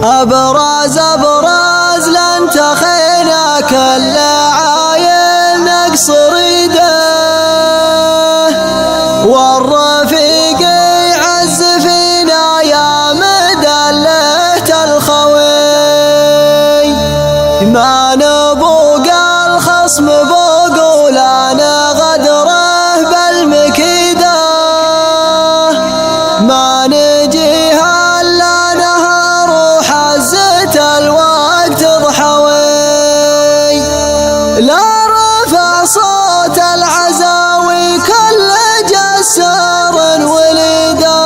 أبرز أبرز لانتخينا كل عاين نقصر يده، والرفيق يعز فينا يا مدلة الخوي. ما نبوق الخصم بقولنا غدره بالمكيده، ما نجيها الا نها روح عزة الوقت ضحوي. لا رفع صوت العزاوي كل جسار ولده،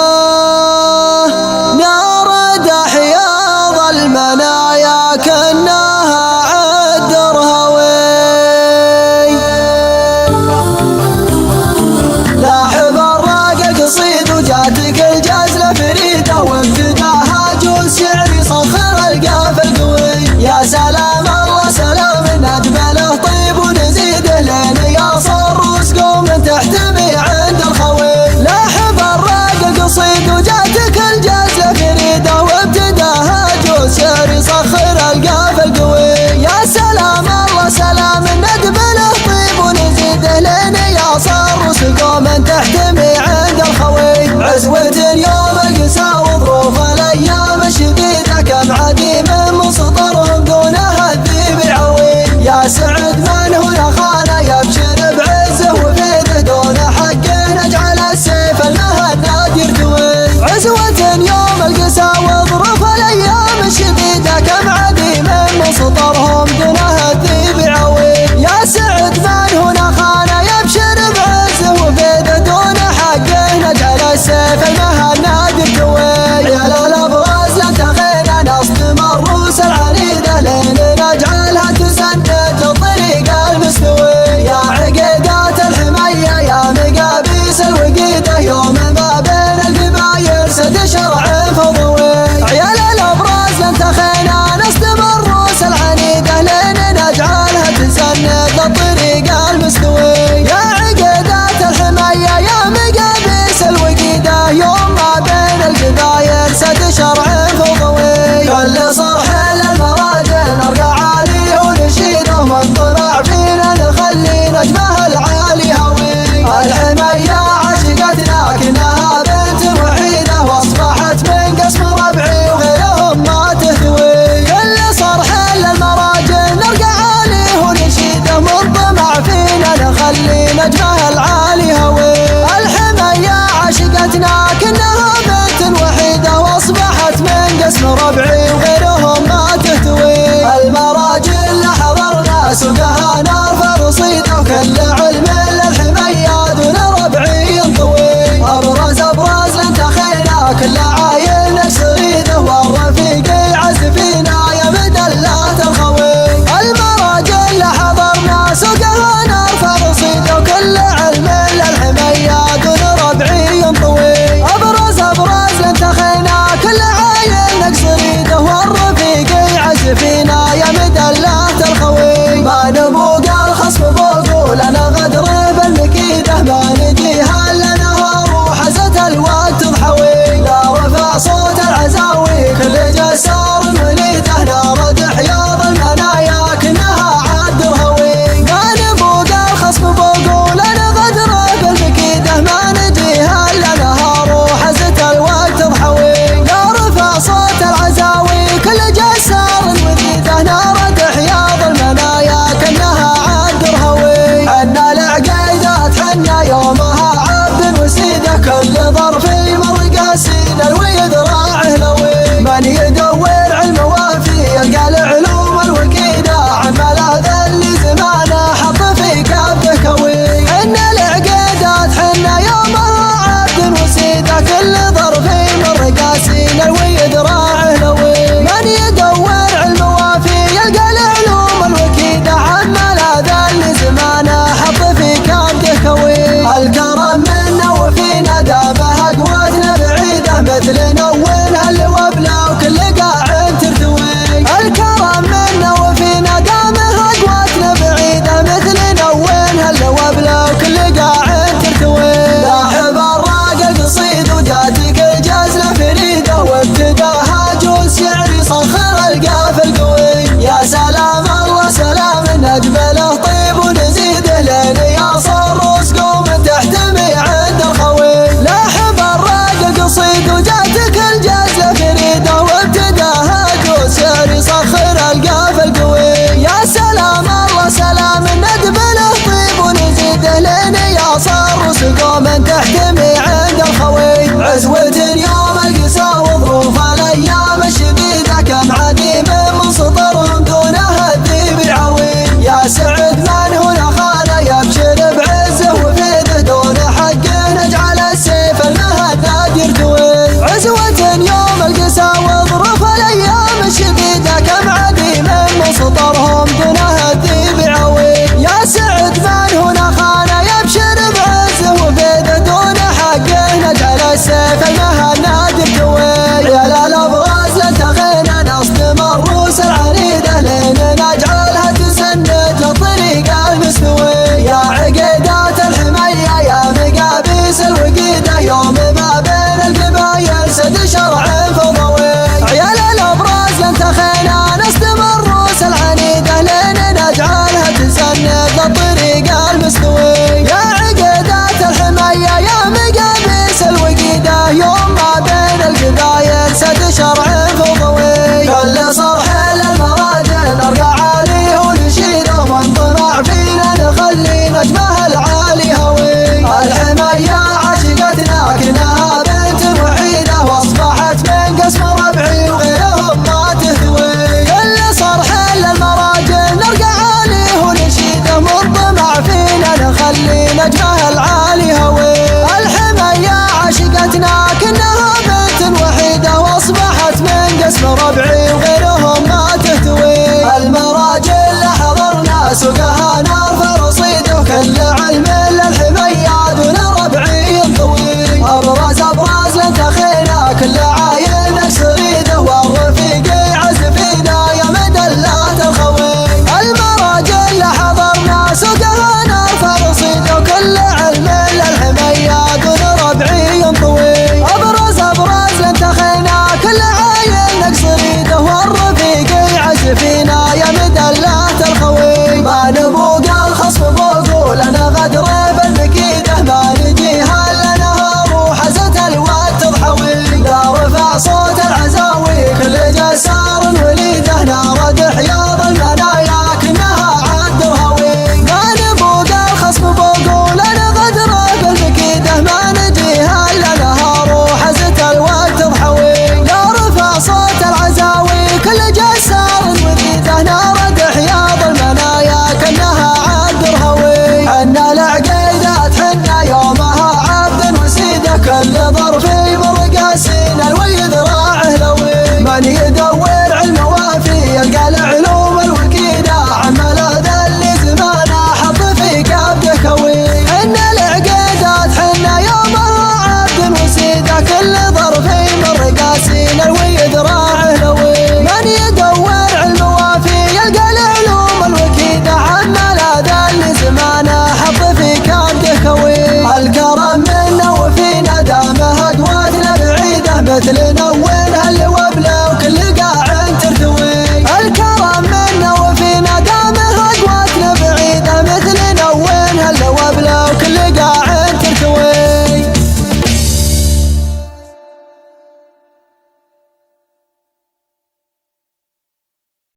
نارد حياض المنايا كنها عدر هوي. لاحب الراقة قصيد وجاتك الجزلة فريدة، وابتداها جوز شعري صخر القافل قوي. يا سلام الله سلام ندبله طيب ونزيده لين يصر وسقوم تحتمي عند الخوي. لاحب الراقة قصيد وجاتك الجزلة فريدة، وابتداها جوز شعري صخر القافل قوي. يا سلام الله سلام ندبله طيب ونزيده لين يصر وسقوم تحتمي عند الخوي. عزوة يوم القسا وظروف الايام الشديده، كم عديم مسطرهم دونها الذيب يعوي. يا سعد من هنا خانه يبشر بعزه وفيده، دون حقه نجعل السيف المهند يرتوي. عزوة يوم القسا وظروف الايام الشديده، كم عديم مسطرهم دونها الذيب يعوي. يا سعد من هنا خانه يبشر بعزه وفيده، دون حقه نجعل السيف المهند يرتوي. يا الابراز لانتخينا نصدم الروس العنيده، لين نجعلها تسند الطريق المستوي. يا عقيدات الحميه يا مقابيس الوقيده، يوم ما بين القبايل سد شرع فضوي. عيال الابراز لانتخينا نصدم الروس العنيده، لين نجعلها تسند الطريق المستوي. يا عقيدات الحميه يا مقابيس الوقيده، يوم ما بين القبايل سد شرع فضوي. كل صرح للمراجع نرقع عليه ونشيده، من طلع فينا نخلي نجمه العالي هوي. الحميه عشقتنا كنها بنت وحيده، واصبحت من قسم ربعي وغيرهم ما تهوي. كل صرح للمراجع نرقع عليه ونشيده، من طمع فينا نخلي نجمه العالي هوي. الحميه عشقتنا كنها بنت وحيده، واصبحت من قسم ربعي وغيرهم ما تهتوي. المراجل حضرنا سوقها نرفع رصيده، وكل علم للحميه دون ربعي ينطوي. ابرز ابرز لانتخينا كل عاين نكسر ايده، والرفيق يعز فينا يا مدلات الخوي. المراجل حضرنا سوقها نرفع رصيده، وكل علم للحميه دون ربعي ينطوي. ابرز ابرز لانتخينا كل عاين نكسر ايده،